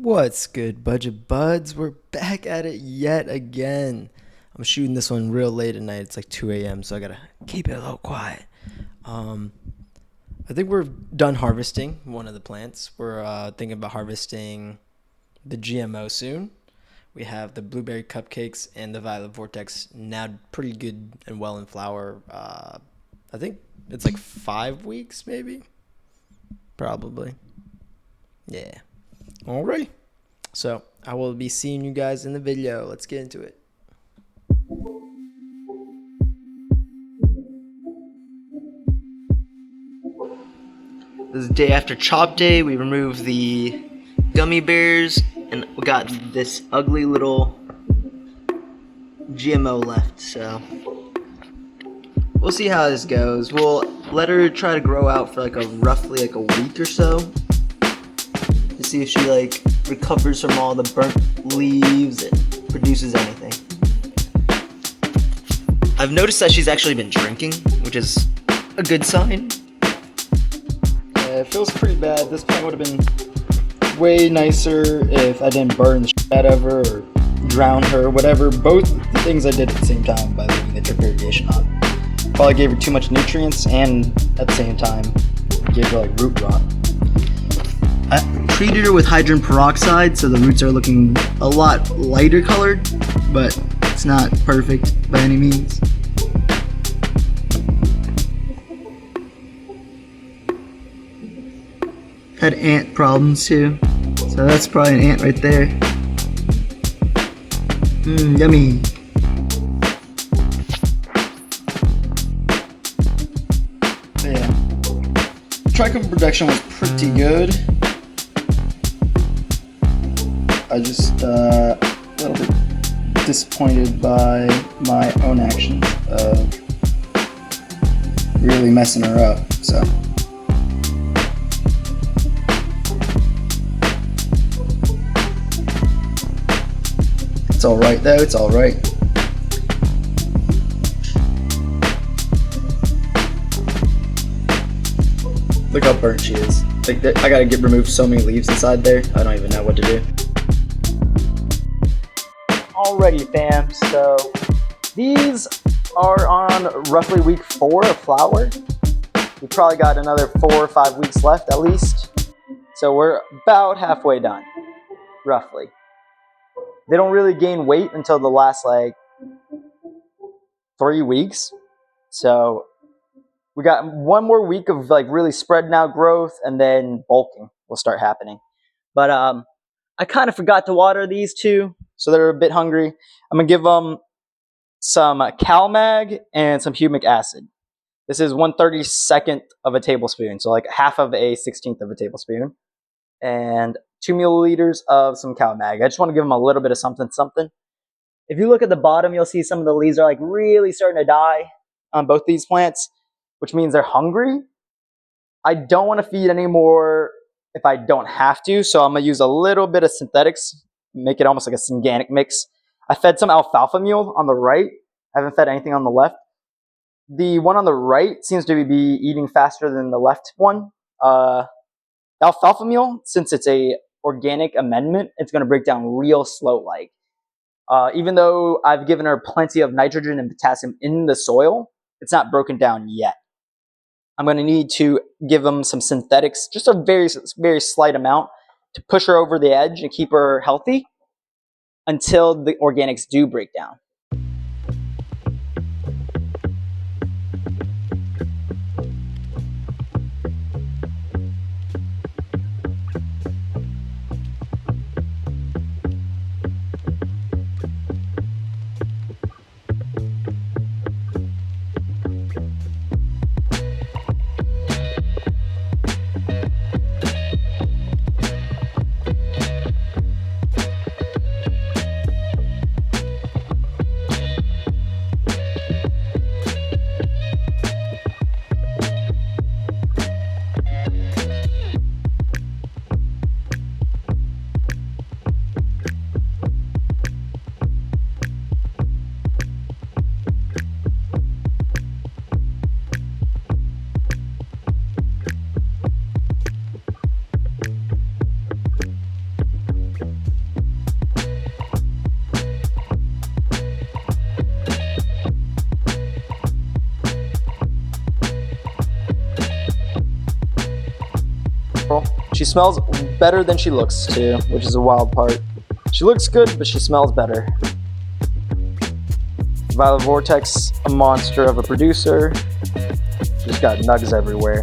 What's good, budget buds? We're back at it yet again. I'm shooting this one real late at night. It's like 2 a.m., so I gotta keep it a little quiet. Um, I think we're done harvesting one of the plants. We're thinking about harvesting the GMO soon. We have the blueberry cupcakes and the violet vortex now pretty good and well in flower. I think it's like 5 weeks, maybe? Probably. Yeah. Alright. So I will be seeing you guys in the video. Let's get into it. This is the day after chop day. We removed the gummy bears and we got this ugly little GMO left, so we'll see how this goes. We'll let her try to grow out for roughly a week or so to see if she recovers from all the burnt leaves and produces anything. I've noticed that she's actually been drinking, which is a good sign. It feels pretty bad. This plant would have been way nicer if I didn't burn the shit out of her or drown her, whatever. Both the things I did at the same time by leaving the drip irrigation on. Probably gave her too much nutrients and at the same time gave her root rot. I treated her with hydrogen peroxide, so the roots are looking a lot lighter colored, but it's not perfect by any means. Had ant problems too, so that's probably an ant right there. Yummy. Yeah. Trichome production was pretty good. I just a little bit disappointed by my own actions of really messing her up, so. It's alright though, it's alright. Look how burnt she is. I gotta remove so many leaves inside there, I don't even know what to do. Alrighty fam, so these are on roughly week 4 of flower. We probably got another 4 or 5 weeks left at least. So we're about halfway done, roughly. They don't really gain weight until the last 3 weeks. So we got one more week of really spreading out growth, and then bulking will start happening. But I kind of forgot to water these two, so they're a bit hungry. I'm gonna give them some CalMag and some humic acid. This is 1/32nd of a tablespoon, so half of a 16th of a tablespoon. And 2 milliliters of some CalMag. I just want to give them a little bit of something. If you look at the bottom, you'll see some of the leaves are really starting to die on both these plants, which means they're hungry. I don't want to feed anymore if I don't have to, so I'm going to use a little bit of synthetics, make it almost like a organic mix. I fed some alfalfa meal on the right. I haven't fed anything on the left. The one on the right seems to be eating faster than the left one. Alfalfa meal, since it's a organic amendment, it's going to break down real slow. Even though I've given her plenty of nitrogen and potassium in the soil, it's not broken down yet. I'm going to need to give them some synthetics, just a very, very slight amount, to push her over the edge and keep her healthy until the organics do break down. She smells better than she looks too, which is a wild part. She looks good, but she smells better. Violet Vortex, a monster of a producer. She's got nugs everywhere.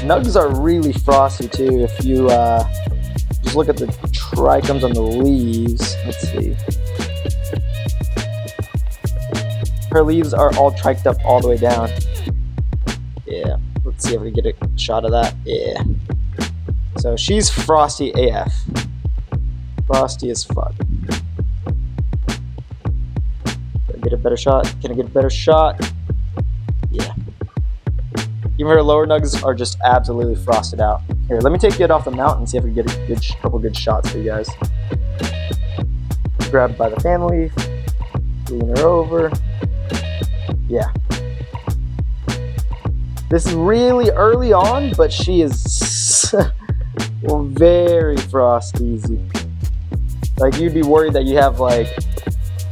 Nugs are really frosty too. If you just look at the trichomes on the leaves, let's see. Her leaves are all triched up all the way down. Yeah, let's see if we get a shot of that. Yeah. So she's frosty AF. Frosty as fuck. Can I get a better shot? Can I get a better shot? Yeah. Even her lower nugs are just absolutely frosted out. Here, let me take it off the mount and see if we can get a couple good shots for you guys. Grabbed by the fan leaf. Lean her over. Yeah. This is really early on, but she is very frosty. Like, you'd be worried that you have like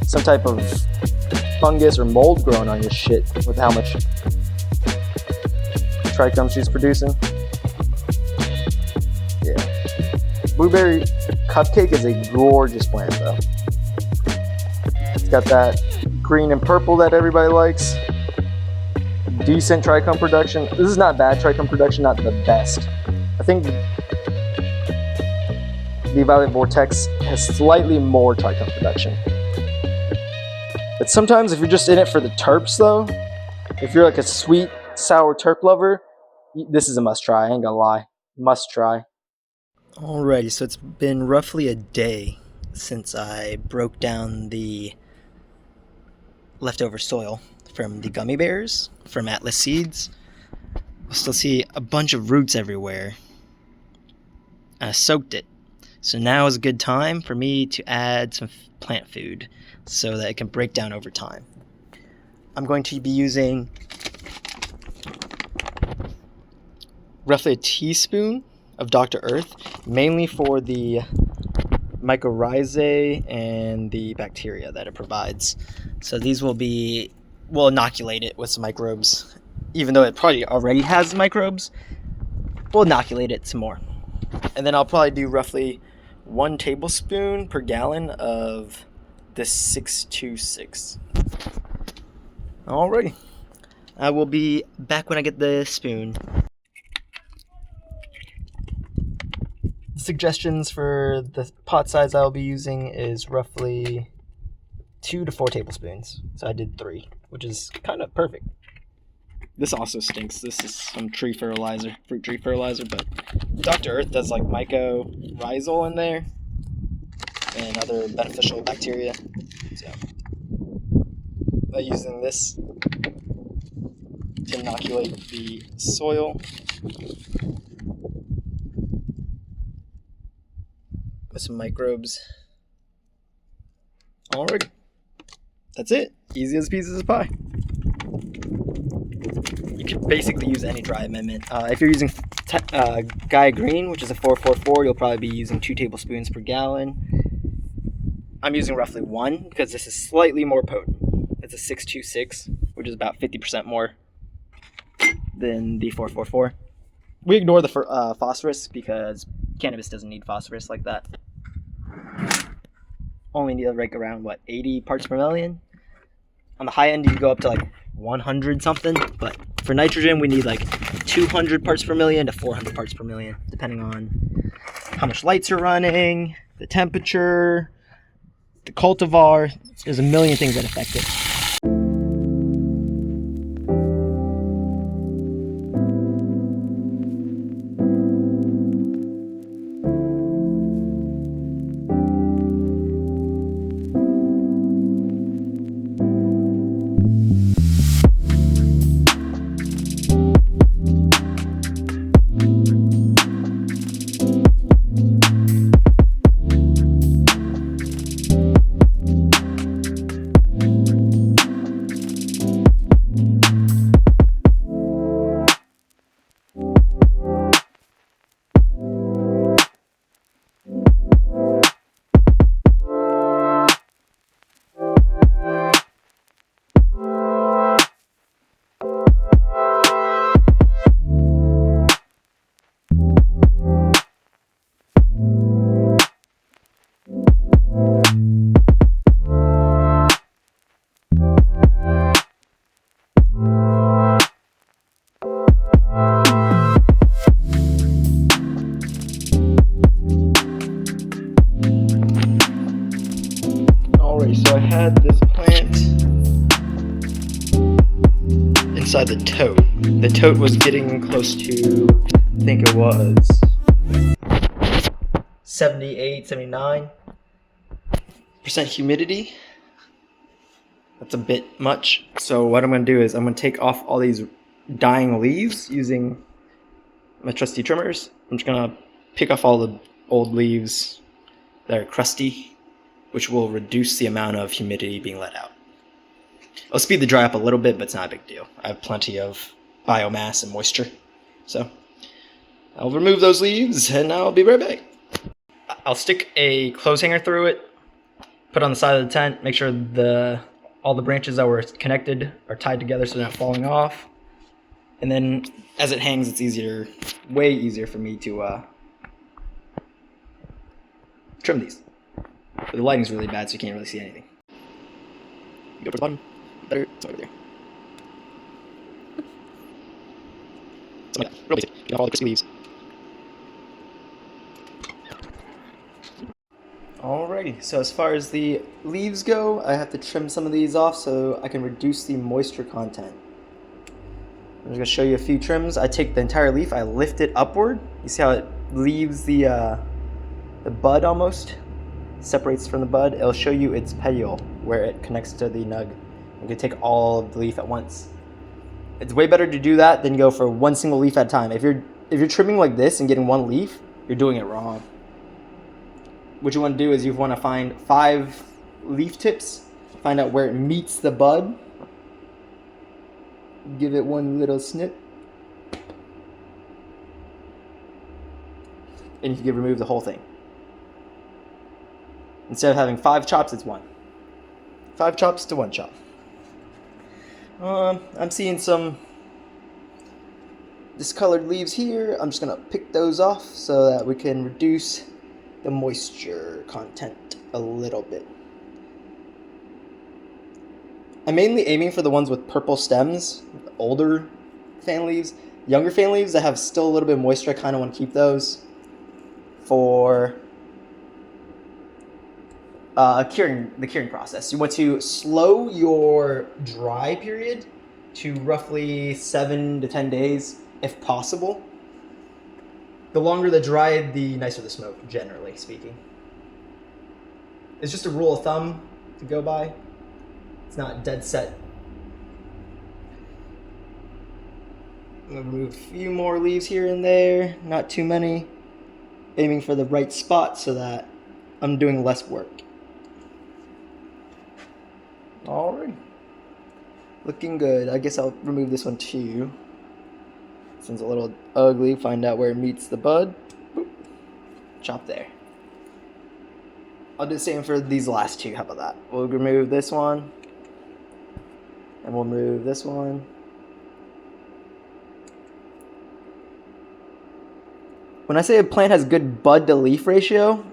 some type of fungus or mold growing on your shit with how much trichome she's producing. Yeah. Blueberry cupcake is a gorgeous plant though. It's got that green and purple that everybody likes. Decent trichome production. This is not bad trichome production, not the best. I think the Violet Vortex has slightly more trichome production. But sometimes if you're just in it for the terps though, if you're like a sweet, sour terp lover, this is a must try, I ain't gonna lie. Must try. Alrighty, so it's been roughly a day since I broke down the leftover soil from the gummy bears from Atlas Seeds. You'll still see a bunch of roots everywhere. I soaked it. So now is a good time for me to add some plant food so that it can break down over time. I'm going to be using roughly a teaspoon of Dr. Earth, mainly for the mycorrhizae and the bacteria that it provides. So these we'll inoculate it with some microbes. Even though it probably already has microbes, we'll inoculate it some more. And then I'll probably do roughly 1 tablespoon per gallon of this 626. Alrighty. I will be back when I get the spoon. Suggestions for the pot size I'll be using is roughly 2 to 4 tablespoons. So I did 3, which is kind of perfect. This also stinks. This is some fruit tree fertilizer, but Dr. Earth does like mycorrhizal in there and other beneficial bacteria. So by using this to inoculate the soil with some microbes. Alright, that's it. Easy as pieces of pie. You can basically use any dry amendment. If you're using Gaia Green, which is a 444, you'll probably be using 2 tablespoons per gallon. I'm using roughly 1 because this is slightly more potent. It's a 626, which is about 50% more than the 444. We ignore the phosphorus because cannabis doesn't need phosphorus like that. Only need like around 80 parts per million. On the high end, you can go up to like 100 something, but for nitrogen, we need like 200 parts per million to 400 parts per million, depending on how much lights are running, the temperature, the cultivar. There's a million things that affect it. had this plant inside the tote. The tote was getting close to, I think it was 78, 79% humidity. That's a bit much. So what I'm gonna do is I'm gonna take off all these dying leaves using my trusty trimmers. I'm just gonna pick off all the old leaves that are crusty, which will reduce the amount of humidity being let out. I'll speed the dry up a little bit, but it's not a big deal. I have plenty of biomass and moisture. So I'll remove those leaves and I'll be right back. I'll stick a clothes hanger through it, put it on the side of the tent, make sure all the branches that were connected are tied together so they're not falling off. And then as it hangs, it's easier, way easier for me to trim these. But the lighting's really bad, so you can't really see anything. Go towards the bottom. Better. It's over there. Something like that. Real basic. You have all the crispy leaves. Alrighty, so as far as the leaves go, I have to trim some of these off so I can reduce the moisture content. I'm just going to show you a few trims. I take the entire leaf, I lift it upward. You see how it leaves the bud almost? Separates from the bud. It'll show you its petiole where it connects to the nug. You can take all of the leaf at once. It's way better to do that than go for one single leaf at a time. If you're trimming like this and getting one leaf, you're doing it wrong. What you want to do is you want to find 5 leaf tips, find out where it meets the bud, give it one little snip, and you can remove the whole thing. Instead of having 5 chops, it's 1. 5 chops to 1 chop. I'm seeing some discolored leaves here. I'm just going to pick those off so that we can reduce the moisture content a little bit. I'm mainly aiming for the ones with purple stems, older fan leaves. Younger fan leaves that have still a little bit of moisture, I kind of want to keep those for the curing process. You want to slow your dry period to roughly 7 to 10 days if possible. The longer the dry, the nicer the smoke, generally speaking. It's just a rule of thumb to go by. It's not dead set. I'm going to remove a few more leaves here and there, not too many. Aiming for the right spot so that I'm doing less work. Alright. Looking good. I guess I'll remove this one too. This one's a little ugly. Find out where it meets the bud. Boop. Chop there. I'll do the same for these last 2. How about that? We'll remove this one. And we'll remove this one. When I say a plant has good bud to leaf ratio,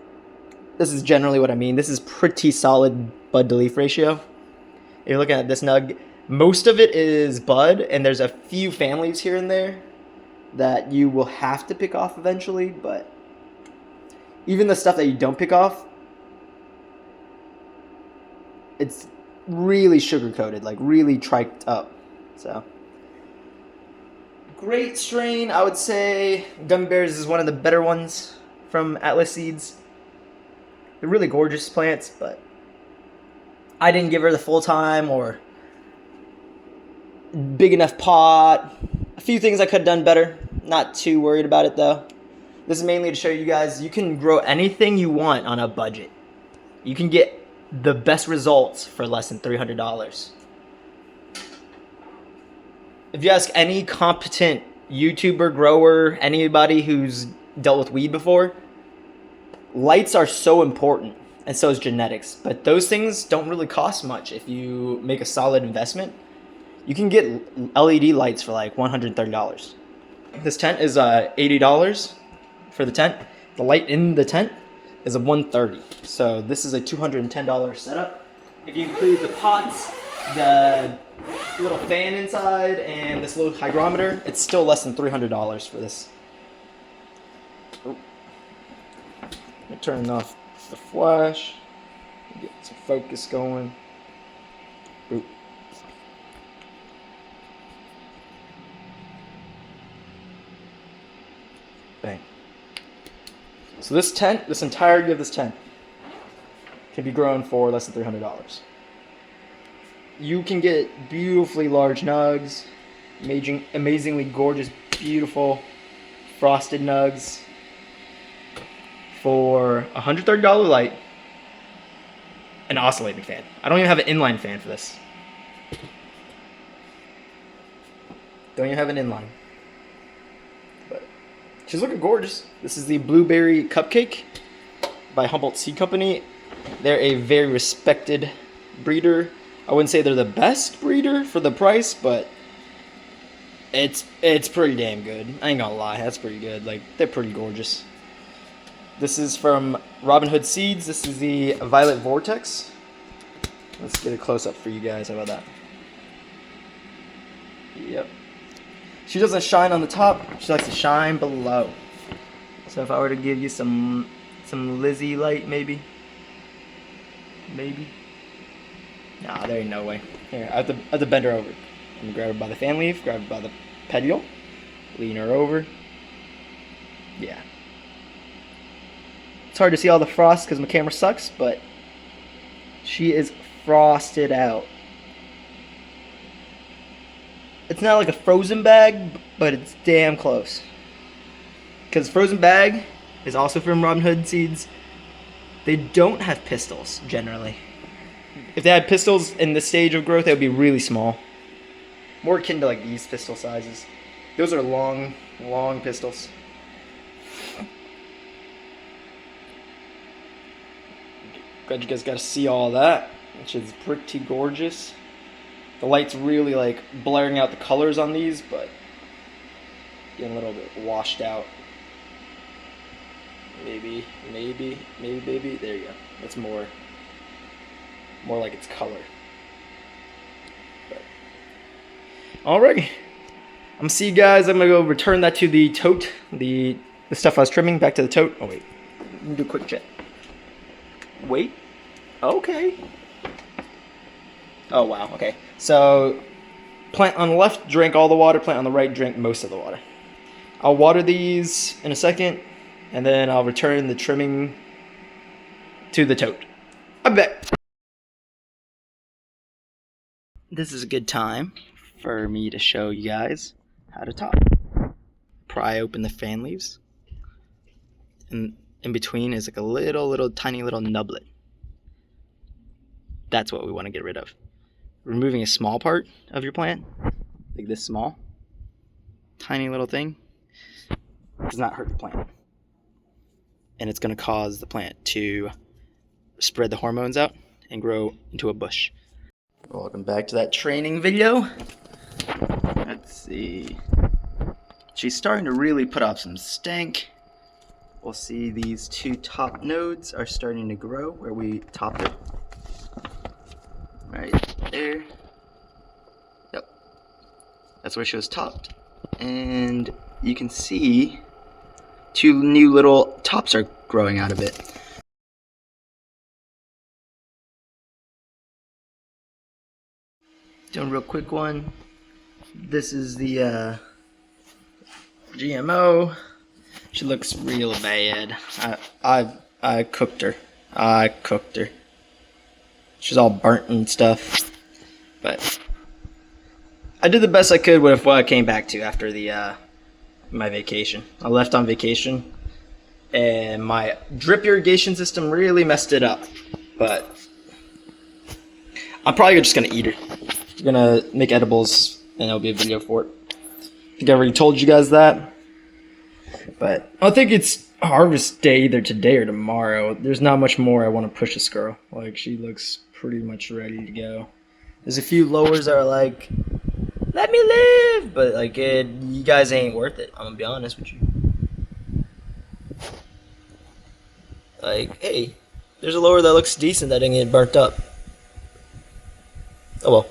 this is generally what I mean. This is pretty solid bud to leaf ratio. If you're looking at this nug, most of it is bud, and there's a few fan leaves here and there that you will have to pick off eventually, but even the stuff that you don't pick off, it's really sugar-coated, like really triked up. So, great strain, I would say. Gummy Bears is one of the better ones from Atlas Seeds. They're really gorgeous plants, but I didn't give her the full time or big enough pot. A few things I could have done better. Not too worried about it though. This is mainly to show you guys you can grow anything you want on a budget. You can get the best results for less than $300. If you ask any competent YouTuber, grower, anybody who's dealt with weed before, lights are so important, and so is genetics. But those things don't really cost much if you make a solid investment. You can get LED lights for like $130. This tent is $80 for the tent. The light in the tent is a $130. So this is a $210 setup. If you include the pots, the little fan inside, and this little hygrometer, it's still less than $300 for this. Oh. Let me turn off the flash. Get some focus going. Oop. Bang. So this tent, this entirety of this tent, can be grown for less than $300. You can get beautifully large nugs, amazingly gorgeous, beautiful frosted nugs for $130 light, an oscillating fan. I don't even have an inline fan for this. Don't even have an inline. But she's looking gorgeous. This is the Blueberry Cupcake by Humboldt Seed Company. They're a very respected breeder. I wouldn't say they're the best breeder for the price, but it's pretty damn good. I ain't gonna lie, that's pretty good. Like, they're pretty gorgeous. This is from Robinhood Seeds. This is the Violet Vortex. Let's get a close-up for you guys. How about that? Yep. She doesn't shine on the top. She likes to shine below. So if I were to give you some Lizzie light, maybe. Nah, there ain't no way. Here, I have to bend her over. I'm gonna grab her by the fan leaf, grab her by the petiole, lean her over. Yeah. It's hard to see all the frost because my camera sucks, but she is frosted out. It's not like a frozen bag, but it's damn close. Because frozen bag is also from Robinhood Seeds. They don't have pistils, generally. If they had pistils in this stage of growth, they would be really small. More akin to like these pistil sizes. Those are long pistils. Glad you guys got to see all that, which is pretty gorgeous. The light's really like blurring out the colors on these, but getting a little bit washed out. Maybe. There you go. That's more like its color. But alrighty, I'm gonna see you guys. I'm gonna go return that to the tote, the stuff I was trimming back to the tote. Oh wait, let me do a quick check. Wait. Okay. Oh wow. Okay. So plant on the left drank all the water. Plant on the right drank most of the water. I'll water these in a second, and then I'll return the trimming to the tote. I bet. This is a good time for me to show you guys how to top. Pry open the fan leaves, and in between is like a little tiny little nublet. That's what we want to get rid of. Removing a small part of your plant, like this small, tiny little thing, does not hurt the plant. And it's going to cause the plant to spread the hormones out and grow into a bush. Welcome back to that training video. Let's see. She's starting to really put off some stank. We'll see these two top nodes are starting to grow where we topped it. Right there. Yep. That's where she was topped. And you can see two new little tops are growing out of it. Doing a real quick one. This is the GMO. She looks real bad. I cooked her. She's all burnt and stuff. But I did the best I could with what I came back to after the my vacation. I left on vacation, and my drip irrigation system really messed it up. But I'm probably just gonna eat her. I'm gonna make edibles, and there'll be a video for it. I think I already told you guys that. But I think it's harvest day either today or tomorrow. There's not much more I want to push this girl. Like, she looks pretty much ready to go. There's a few lowers that are like, let me live, but like, you guys ain't worth it. I'm gonna be honest with you. Like, hey, there's a lower that looks decent that didn't get burnt up. Oh well.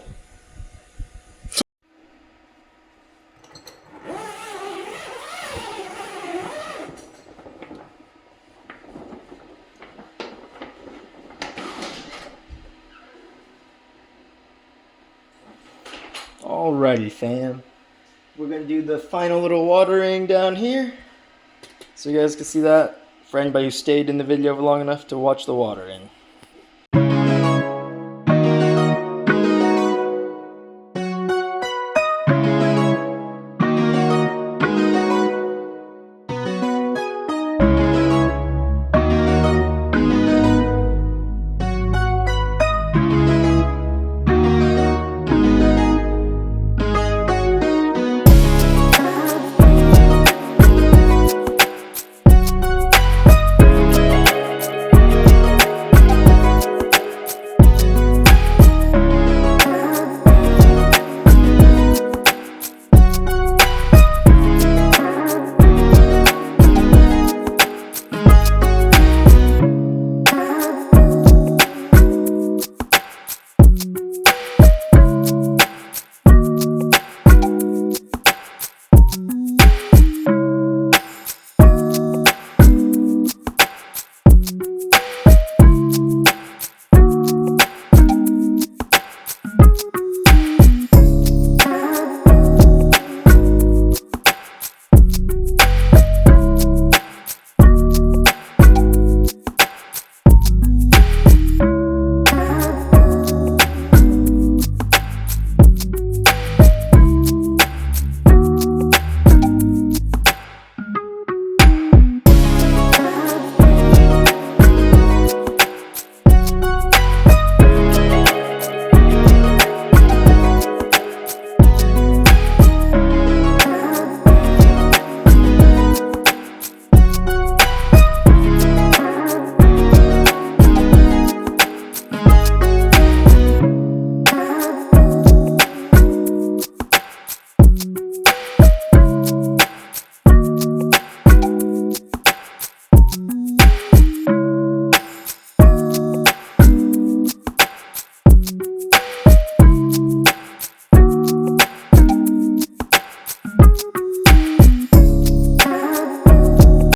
Alrighty, fam. We're gonna do the final little watering down here, so you guys can see that. For anybody who stayed in the video long enough to watch the watering.